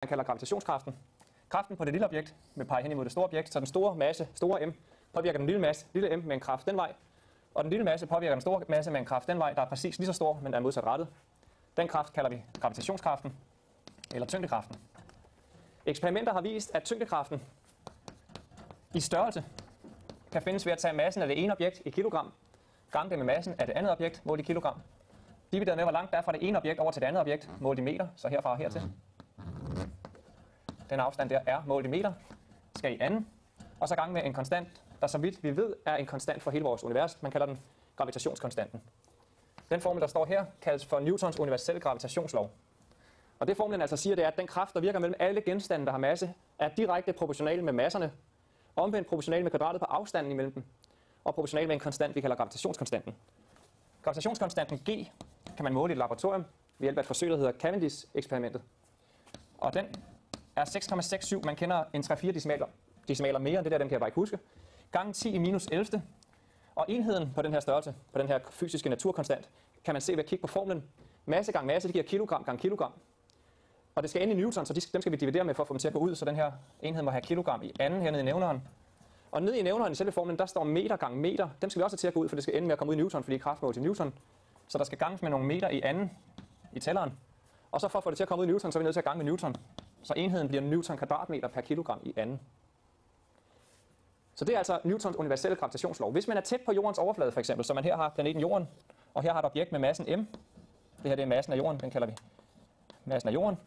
man kalder gravitationskraften. Kraften på det lille objekt vil pege hen imod det store objekt, så den store masse, store M, påvirker den lille masse, lille m, med en kraft den vej. Og den lille masse påvirker den store masse med en kraft den vej, der er præcis lige så stor, men er modsat rettet. Den kraft kalder vi gravitationskraften, eller tyngdekraften. Eksperimenter har vist, at tyngdekraften i størrelse kan findes ved at tage massen af det ene objekt i kilogram, gange det med massen af det andet objekt, målt i kilogram. Divideret med, hvor langt der er fra det ene objekt over til det andet objekt, målt i meter, så herfra og hertil. Den afstand der er målt i meter, skal i anden. Og så gange med en konstant, der så vidt vi ved er en konstant for hele vores univers. Man kalder den gravitationskonstanten. Den formel, der står her, kaldes for Newtons universelle gravitationslov. Og det formlen altså siger, det er, at den kraft, der virker mellem alle genstande, der har masse, er direkte proportional med masserne, omvendt proportional med kvadratet på afstanden imellem dem, og proportional med en konstant, vi kalder gravitationskonstanten. Gravitationskonstanten G kan man måle i et laboratorium ved hjælp af et forsøg, der hedder Cavendish-eksperimentet. Og den er 6,67, man kender en 3-4 decimaler mere end det der, dem kan jeg bare ikke huske, gange 10 i minus 11. Og enheden på den her størrelse, på den her fysiske naturkonstant, kan man se ved at kigge på formlen. Masse gange masse, det giver kilogram gange kilogram. Og det skal ende i newton, så dem skal vi dividere med for at få dem til at gå ud, så den her enhed må have kilogram i anden hernede i nævneren. Og nede i nævneren i selve formlen, der står meter gange meter. Dem skal vi også have til at gå ud, for det skal ende med at komme ud i newton, fordi kraft mål til newton. Så der skal ganges med nogle meter i anden i tælleren. Og så for at få det til at komme ud i newton, så er vi nødt til at gange med newton. Så enheden bliver newton kvadratmeter per kilogram i anden. Så det er altså Newtons universelle gravitationslov. Hvis man er tæt på jordens overflade for eksempel, så man her har planeten Jorden, og her har et objekt med massen m, det her det er massen af Jorden, den kalder vi massen af Jorden,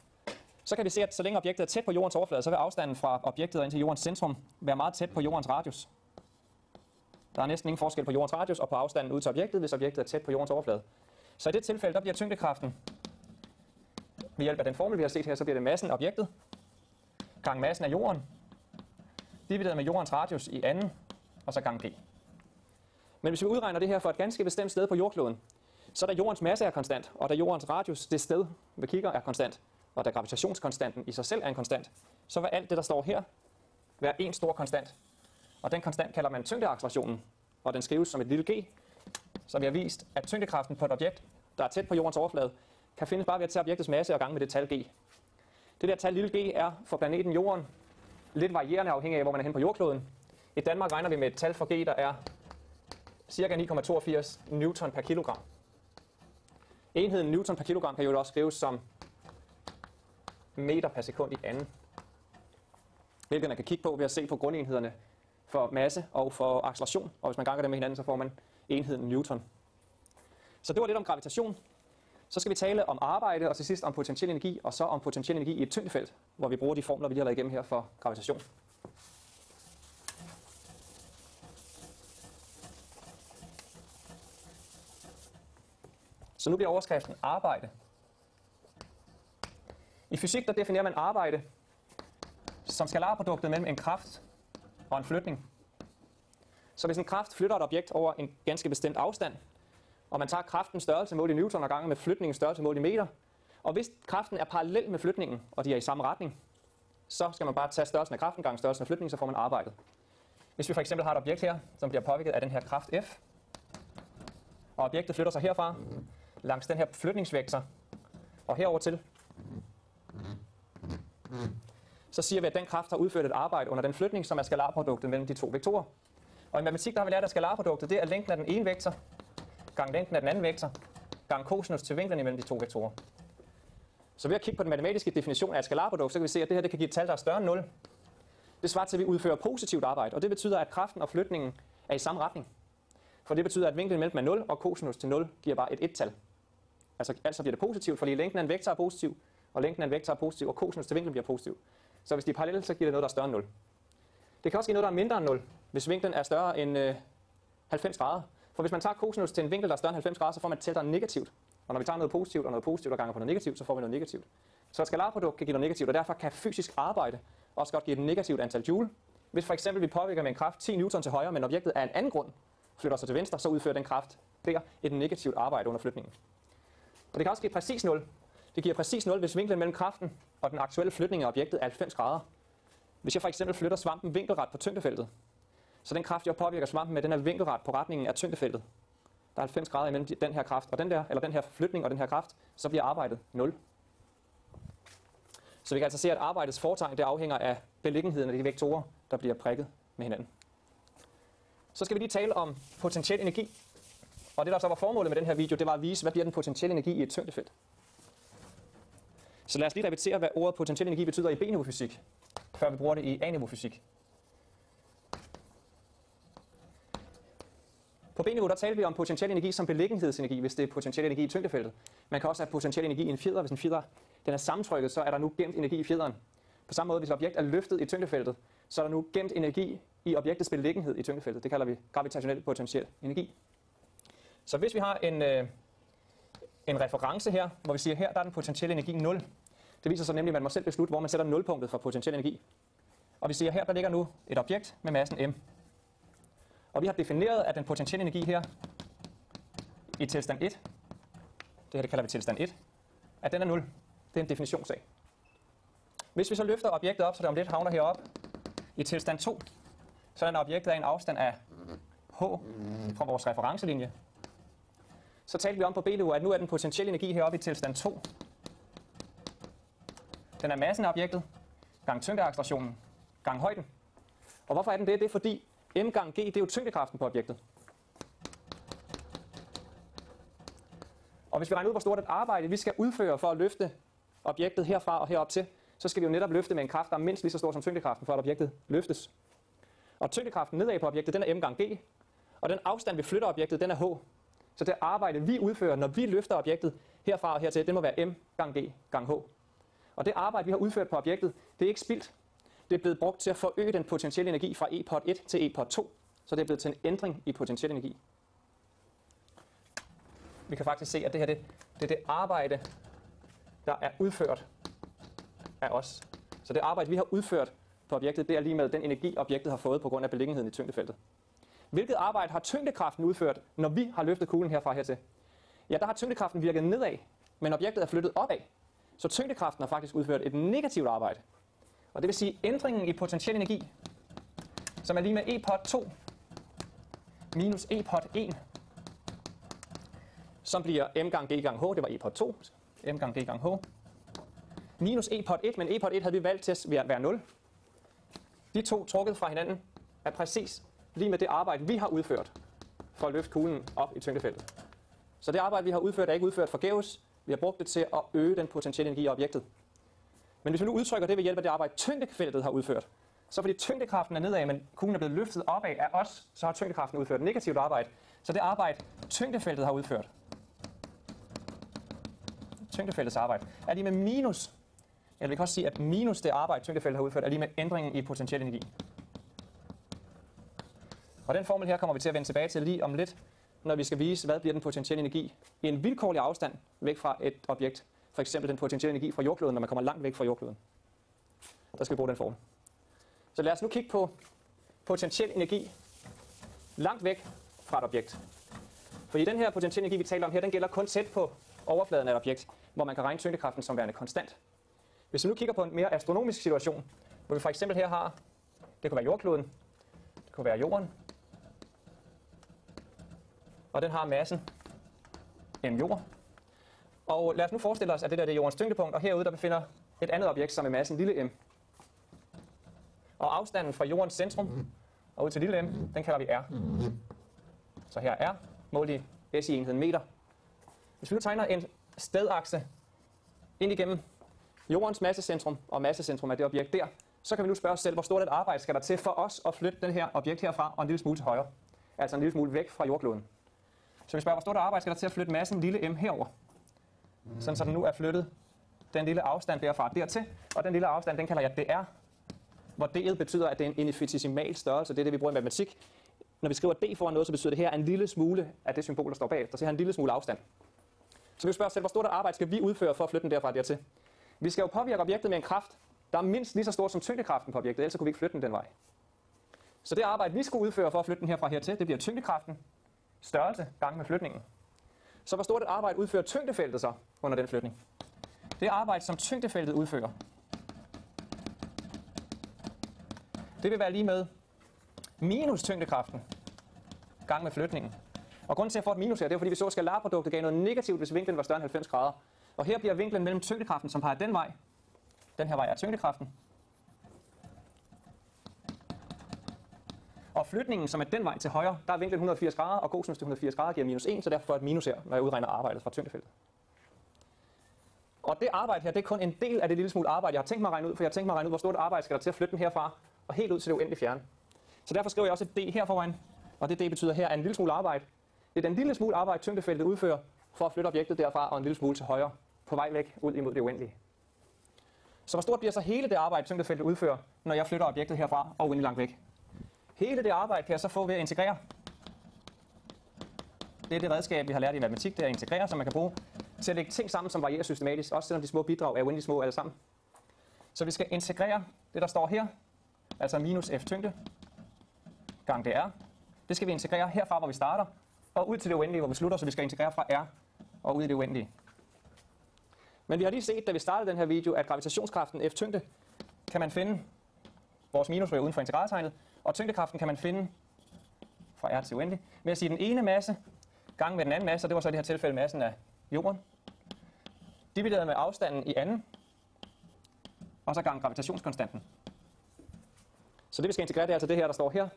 så kan vi se, at så længe objektet er tæt på jordens overflade, så vil afstanden fra objektet og ind til jordens centrum være meget tæt på jordens radius. Der er næsten ingen forskel på jordens radius og på afstanden ud til objektet, hvis objektet er tæt på jordens overflade. Så i det tilfælde, der bliver tyngdekraften ved hjælp af den formel, vi har set her, så bliver det massen af objektet gange massen af Jorden, divideret med jordens radius i anden, og så gange g. Men hvis vi udregner det her for et ganske bestemt sted på jordkloden, så da jordens masse er konstant, og da jordens radius, det sted vi kigger, er konstant, og da gravitationskonstanten i sig selv er en konstant, så vil alt det, der står her, være en stor konstant. Og den konstant kalder man tyngdeaccelerationen, og den skrives som et lille g, så vi har vist, at tyngdekraften på et objekt, der er tæt på jordens overflade, kan findes bare ved at tage objektets masse og gange med det tal g. Det der tal lille g er for planeten Jorden lidt varierende afhængig af, hvor man er hen på jordkloden. I Danmark regner vi med et tal for g, der er ca. 9,82 newton per kilogram. Enheden newton per kilogram kan jo også skrives som meter per sekund i anden. Hvilket man kan kigge på ved at se på grundenhederne for masse og for acceleration. Og hvis man ganger dem med hinanden, så får man enheden newton. Så det var lidt om gravitation. Så skal vi tale om arbejde, og til sidst om potentiel energi, og så om potentiel energi i et tyngdefelt, hvor vi bruger de formler, vi lige har været igennem her for gravitation. Så nu bliver overskriften arbejde. I fysik der definerer man arbejde som skalarproduktet mellem en kraft og en flytning. Så hvis en kraft flytter et objekt over en ganske bestemt afstand, og man tager kraftens størrelse målt i newton og gange med flytningens størrelse målt i meter, og hvis kraften er parallel med flytningen, og de er i samme retning, så skal man bare tage størrelsen af kraften gange størrelsen af flytningen, så får man arbejdet. Hvis vi for eksempel har et objekt her, som bliver påvirket af den her kraft F, og objektet flytter sig herfra langs den her flytningsvektor og herover til, så siger vi, at den kraft har udført et arbejde under den flytning, som er skalarproduktet mellem de to vektorer. Og i matematik der har vi lært, at skalarproduktet det er længden af den ene vektor gange længden af den anden vektor gange cosinus til vinklen imellem de to vektorer. Så ved at kigge på den matematiske definition af et skalarprodukt, så kan vi se, at det her det kan give et tal, der er større end 0. Det svarer til, at vi udfører positivt arbejde, og det betyder, at kraften og flytningen er i samme retning. For det betyder, at vinklen mellem er 0, og cosinus til 0 giver bare et 1-tal. Altså bliver det positivt, fordi længden af en vektor er positiv, og længden af en vektor er positiv, og cosinus til vinklen bliver positiv. Så hvis de er parallelle, så giver det noget, der er større end 0. Det kan også give noget, der er mindre end 0, hvis vinklen er større end 90 grader. For hvis man tager cosinus til en vinkel, der er større end 90 grader, så får man et tal, der er negativt. Og når vi tager noget positivt og ganger på noget negativt, så får vi noget negativt. Så et skalarprodukt kan give noget negativt, og derfor kan fysisk arbejde også godt give et negativt antal joule. Hvis for eksempel vi påvirker med en kraft 10 newton til højre, men objektet af en anden grund flytter sig til venstre, så udfører den kraft der et negativt arbejde under flytningen. Og det kan også give præcis 0. Det giver præcis 0, hvis vinklen mellem kraften og den aktuelle flytning af objektet er 90 grader. Hvis jeg for eksempel flytter svampen vinkelret på tyngdefeltet, så den kraft, jeg påvirker svampen med, den er vinkelret på retningen af tyngdefeltet. Der er 90 grader imellem den her kraft og den her flytning og den her kraft, så bliver arbejdet 0. Så vi kan altså se, at arbejdets fortegn det afhænger af beliggenheden af de vektorer, der bliver prikket med hinanden. Så skal vi lige tale om potentiel energi. Og det, der så var formålet med den her video, det var at vise, hvad bliver den potentielle energi i et tyngdefelt. Så lad os lige repetere, hvad ordet potentiel energi betyder i B-niveau fysik, før vi bruger det i A-niveau fysik. På B-niveau der taler vi om potentiel energi som beliggenhedsenergi, hvis det er potentiel energi i tyngdefeltet. Man kan også have potentiel energi i en fjeder. Hvis en fjeder den er sammentrykket, så er der nu gemt energi i fjederen. På samme måde, hvis et objekt er løftet i tyngdefeltet, så er der nu gemt energi i objektets beliggenhed i tyngdefeltet. Det kalder vi gravitationel potentiel energi. Så hvis vi har en reference her, hvor vi siger, her der er den potentielle energi 0. Det viser så nemlig, at man må selv beslutte, hvor man sætter nulpunktet for potentiel energi. Og vi siger, her der ligger nu et objekt med massen m. Og vi har defineret, at den potentielle energi her i tilstand 1, det her det kalder vi tilstand 1, at den er 0. Det er en definitionssag. Hvis vi så løfter objektet op, så det om lidt havner heroppe i tilstand 2, så er objektet af en afstand af h fra vores referencelinje. Så talte vi om på B-niveau, at nu er den potentielle energi heroppe i tilstand 2. Den er massen af objektet gange tyngdeaccelerationen gange højden. Og hvorfor er den det? Det er fordi m gange g, det er jo tyngdekraften på objektet. Og hvis vi regner ud, hvor stort et arbejde vi skal udføre for at løfte objektet herfra og herop til, så skal vi jo netop løfte med en kraft, der er mindst lige så stor som tyngdekraften, for at objektet løftes. Og tyngdekraften nedad på objektet, den er m gange g, og den afstand, vi flytter objektet, den er h. Så det arbejde, vi udfører, når vi løfter objektet herfra og hertil, det må være m gange g gange h. Og det arbejde, vi har udført på objektet, det er ikke spildt. Det er blevet brugt til at forøge den potentielle energi fra e-pot 1 til e-pot 2. Så det er blevet til en ændring i potentiel energi. Vi kan faktisk se, at det her det er det arbejde, der er udført af os. Så det arbejde, vi har udført på objektet, det er lige med den energi, objektet har fået på grund af beliggenheden i tyngdefeltet. Hvilket arbejde har tyngdekraften udført, når vi har løftet kuglen herfra og hertil? Ja, der har tyngdekraften virket nedad, men objektet er flyttet opad. Så tyngdekraften har faktisk udført et negativt arbejde. Og det vil sige, ændringen i potentiel energi, som er lige med e-pot 2 minus e-pot 1, som bliver m gange g gange h, det var e-pot 2, m gange g gange h, minus e-pot 1, men e-pot 1 havde vi valgt til at være 0. De to trukket fra hinanden er præcis lige med det arbejde, vi har udført for at løfte kuglen op i tyngdefeltet. Så det arbejde, vi har udført, er ikke udført forgæves. Vi har brugt det til at øge den potentielle energi i objektet. Men hvis vi nu udtrykker det ved hjælp af det arbejde, tyngdefeltet har udført, så fordi tyngdekraften er nedad, men kuglen er blevet løftet opad af os, så har tyngdekraften udført negativt arbejde. Så det arbejde, tyngdefeltet har udført, tyngdefeltets arbejde, er lige med minus, eller vi kan også sige, at minus det arbejde, tyngdefeltet har udført, er lige med ændringen i potentiel energi. Og den formel her kommer vi til at vende tilbage til lige om lidt, når vi skal vise, hvad bliver den potentielle energi i en vilkårlig afstand væk fra et objekt. For eksempel den potentielle energi fra jordkloden, når man kommer langt væk fra jordkloden. Der skal vi bruge den formel. Så lad os nu kigge på potentiel energi langt væk fra et objekt. Fordi den her potentielle energi, vi taler om her, den gælder kun tæt på overfladen af et objekt, hvor man kan regne tyngdekraften som værende konstant. Hvis vi nu kigger på en mere astronomisk situation, hvor vi for eksempel her har, det kunne være jordkloden, det kunne være jorden, og den har massen m jord. Og lad os nu forestille os, at det der er jordens tyngdepunkt, og herude der befinder et andet objekt, som er massen lille m. Og afstanden fra jordens centrum og ud til lille m, den kalder vi r. Så her er målt i SI-enheden meter. Hvis vi nu tegner en stedakse ind igennem jordens massecentrum, og massecentrum er det objekt der, så kan vi nu spørge os selv, hvor stort et arbejde skal der til for os at flytte den her objekt herfra og en lille smule til højre. Altså en lille smule væk fra jordkloden. Så vi spørger, hvor stort et arbejde skal der til at flytte massen lille m herover. Sådan så den nu er flyttet den lille afstand derfra dertil, og den lille afstand, den kalder jeg dr, hvor d'et betyder, at det er en infinitesimal størrelse. Det er det, vi bruger i matematik. Når vi skriver d foran noget, så betyder det her en lille smule af det symbol, der står bagefter. Så her er en lille smule afstand. Så vi spørger os selv, hvor stort et arbejde skal vi udføre for at flytte den derfra dertil? Vi skal jo påvirke objektet med en kraft, der er mindst lige så stor som tyngdekraften på objektet, ellers kunne vi ikke flytte den vej. Så det arbejde, vi skulle udføre for at flytte den herfra hertil, det bliver tyngdekraften, størrelse gange med flytningen. Så hvor stort et arbejde udfører tyngdefeltet så under den flytning? Det arbejde, som tyngdefeltet udfører, det vil være lige med minus tyngdekraften gange med flytningen. Og grunden til, at jeg får et minus her, det er, fordi vi så, at skalarproduktet gav noget negativt, hvis vinklen var større end 90 grader. Og her bliver vinklen mellem tyngdekraften, som peger den vej, Den her vej er tyngdekraften. Og flytningen, som er den vej til højre, der er vinklen 180 grader, og cosinus til 180 grader giver minus 1, så derfor får jeg et minus her, når jeg udregner arbejdet fra tyngdefeltet. Og det arbejde her, det er kun en del af det lille smule arbejde, jeg har tænkt mig at regne ud, for jeg har tænkt mig at regne ud, hvor stort arbejde skal der til at flytte den herfra, og helt ud til det uendelige fjerne. Så derfor skriver jeg også et D her foran, og det D betyder her er en lille smule arbejde. Det er den lille smule arbejde, tyngdefeltet udfører for at flytte objektet derfra og en lille smule til højre, på vej væk ud imod det uendelige. Så hvor stort bliver så hele det arbejde, tyngdefeltet udfører, når jeg flytter objektet herfra og uendelig langt væk? Hele det arbejde kan jeg så få ved at integrere. Det er det redskab, vi har lært i matematik, det er at integrere, som man kan bruge til at lægge ting sammen, som varierer systematisk, også selvom de små bidrag er uendelig små alle sammen. Så vi skal integrere det, der står her, altså minus f tyngde gang dr. Det skal vi integrere herfra, hvor vi starter, og ud til det uendelige, hvor vi slutter, så vi skal integrere fra r og ud i det uendelige. Men vi har lige set, da vi startede den her video, at gravitationskraften f tyngde kan man finde, vores minus var uden for integraltegnet, og tyngdekraften kan man finde fra r til uendelig, med at sige den ene masse gange med den anden masse, og det var så i det her tilfælde massen af jorden, divideret med afstanden i anden, og så gange gravitationskonstanten. Så det vi skal integrere, det er altså det her, der står her.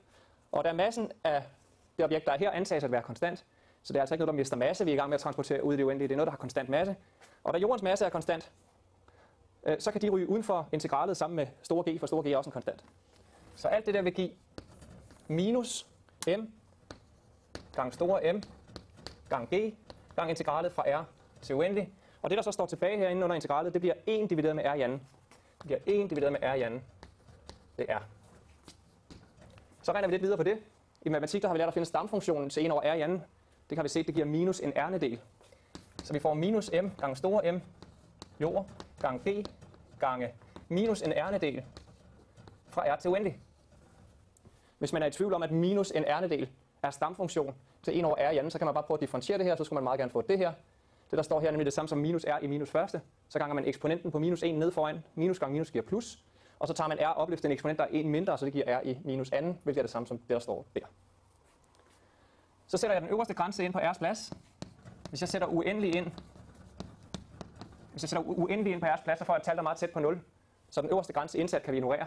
Og da massen af det objekt, der er her, antages at være konstant, så det er altså ikke noget, der mister masse, vi er i gang med at transportere ud i det uendelige. Det er noget, der har konstant masse. Og da jordens masse er konstant, så kan de ryge uden for integralet sammen med store g, for store g er også en konstant. Så alt det der vil give minus m gange store m gange g gange integralet fra r til uendelig. Og det, der så står tilbage herinde under integralet, det bliver 1 divideret med r i anden. Det bliver 1 divideret med r i anden. Det er. Så regner vi lidt videre på det. I matematik der har vi lært at finde stamfunktionen til 1 over r i anden. Det kan vi se, det giver minus en r-del. Så vi får minus m gange store m jord gange g gange minus en r-del fra r til uendelig. Hvis man er i tvivl om, at minus en r-del er stamfunktion til 1 over r i anden, så kan man bare prøve at differentiere det her, så skulle man meget gerne få det her. Det der står her er nemlig det samme som minus r i minus første. Så ganger man eksponenten på minus 1 ned foran. Minus gange minus giver plus. Og så tager man r opløftet en eksponent, der er 1 mindre, så det giver r i minus anden, hvilket er det samme som det, der står der. Så sætter jeg den øverste grænse ind på r's plads. Hvis jeg sætter uendelig ind, på r's plads, så får jeg et tal, der er meget tæt på 0. Så den øverste grænse indsat kan vi ignorere.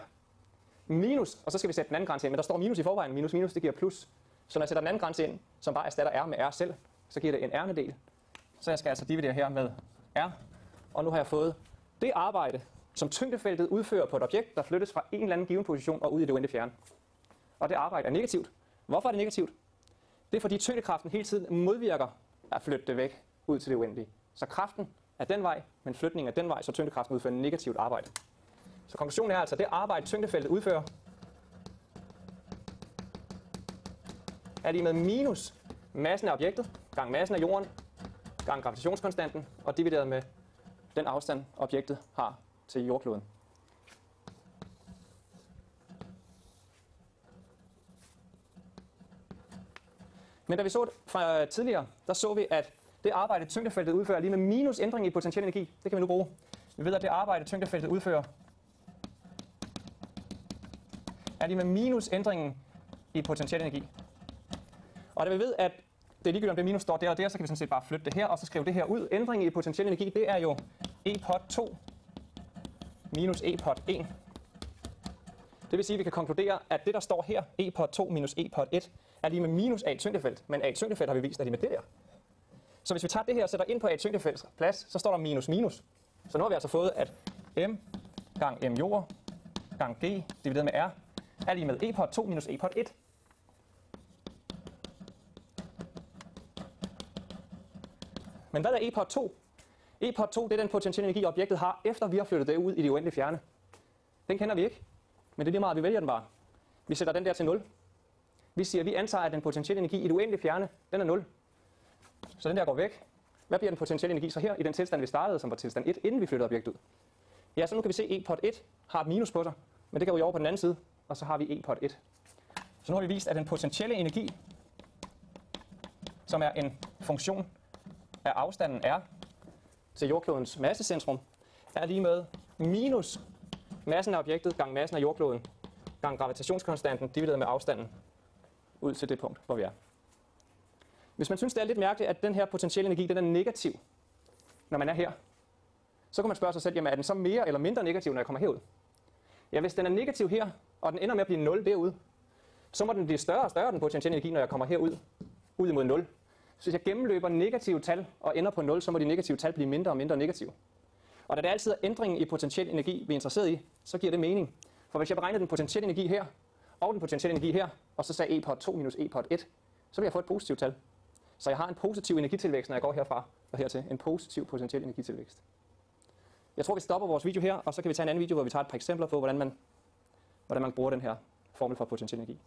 Minus, og så skal vi sætte den anden grænse ind, men der står minus i forvejen. Minus minus, det giver plus. Så når jeg sætter den anden grænse ind, som bare erstatter r med r selv, så giver det en r-del. Så jeg skal altså dividere her med r. Og nu har jeg fået det arbejde, som tyngdefeltet udfører på et objekt, der flyttes fra en eller anden given position og ud i det uendelige fjerne. Og det arbejde er negativt. Hvorfor er det negativt? Det er fordi tyngdekraften hele tiden modvirker at flytte det væk ud til det uendelige. Så kraften er den vej, men flytningen er den vej, så tyngdekraften udfører negativt arbejde. Så konklusionen er altså, at det arbejde tyngdefeltet udfører, er lige med minus massen af objektet, gange massen af jorden, gange gravitationskonstanten, og divideret med den afstand, objektet har til jordkloden. Men da vi så det fra tidligere, der så vi, at det arbejde, tyngdefeltet udfører, er lige med minus ændring i potentiel energi. Det kan vi nu bruge. Vi ved, at det arbejde, tyngdefeltet udfører, er lige med minus ændringen i potentiel energi. Og da vi ved, at det er ligegyldigt, om det minus står der og der, så kan vi sådan set bare flytte det her, og så skrive det her ud. Ændringen i potentiel energi, det er jo e pot 2 minus e pot 1. Det vil sige, at vi kan konkludere, at det, der står her, e pot 2 minus e pot 1, er lige med minus a tyngdefelt. Men a tyngdefelt har vi vist, at de med det der. Så hvis vi tager det her og sætter ind på a tyngdefelts plads, så står der minus minus. Så nu har vi altså fået, at m gange m jord gange g divideret med r er lige med e pot 2 minus e pot 1. Men hvad er e pot 2? E pot 2 det er den potentielle energi, objektet har, efter vi har flyttet det ud i det uendelige fjerne. Den kender vi ikke, men det er lige meget, at vi vælger den bare. Vi sætter den der til 0. Vi siger, at vi antager, at den potentielle energi i det uendelige fjerne, den er 0. Så den der går væk. Hvad bliver den potentielle energi så her i den tilstand, vi startede, som var tilstand 1, inden vi flyttede objektet ud? Ja, så nu kan vi se, at e pot 1 har et minus på sig, men det kan vi over på den anden side, og så har vi e pot 1. Så nu har vi vist, at den potentielle energi, som er en funktion af afstanden r til jordklodens massecentrum, er lige med minus massen af objektet gange massen af jordkloden gange gravitationskonstanten divideret med afstanden ud til det punkt, hvor vi er. Hvis man synes, det er lidt mærkeligt, at den her potentielle energi den er negativ, når man er her, Så kan man spørge sig selv, jamen er den så mere eller mindre negativ, når jeg kommer herud? Ja, hvis den er negativ her, og den ender med at blive 0 derude, så må den blive større og større, den potentielle energi, når jeg kommer herud, ud imod 0. Så hvis jeg gennemløber negative tal og ender på 0, så må de negative tal blive mindre og mindre negative. Og da det altid er ændringen i potentiel energi, vi er interesseret i, så giver det mening. For hvis jeg beregner den potentielle energi her, og den potentielle energi her, og så sagde e-pot 2 minus e-pot 1, så vil jeg få et positivt tal. Så jeg har en positiv energitilvækst, når jeg går herfra og hertil. En positiv potentiel energitilvækst. Jeg tror, vi stopper vores video her, og så kan vi tage en anden video, hvor vi tager et par eksempler på, hvordan man bruger den her formel for potentiel energi.